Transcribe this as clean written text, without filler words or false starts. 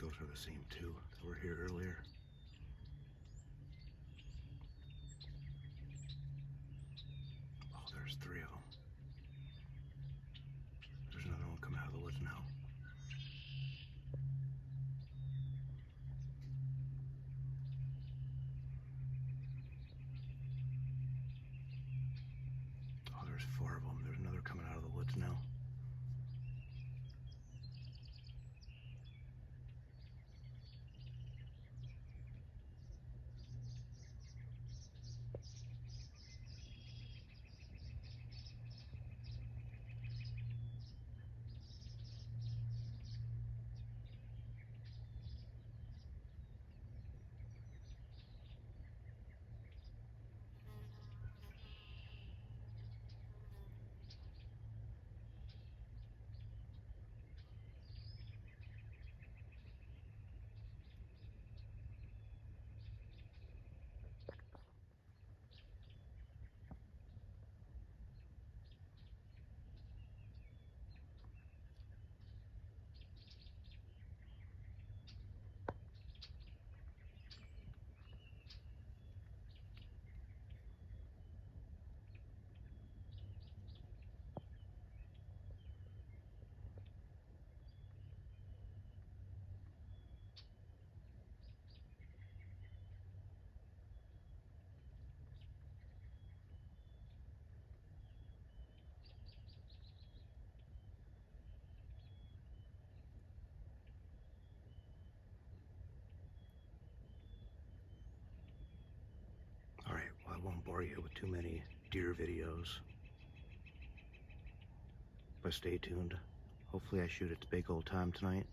those are the same two that were here earlier. Oh, there's three of them. There's another one coming out of the woods now. Oh, there's four of them. There's another coming out of the woods now. Alright, well, I won't bore you with too many deer videos, but stay tuned. Hopefully I shoot at the big old time tonight.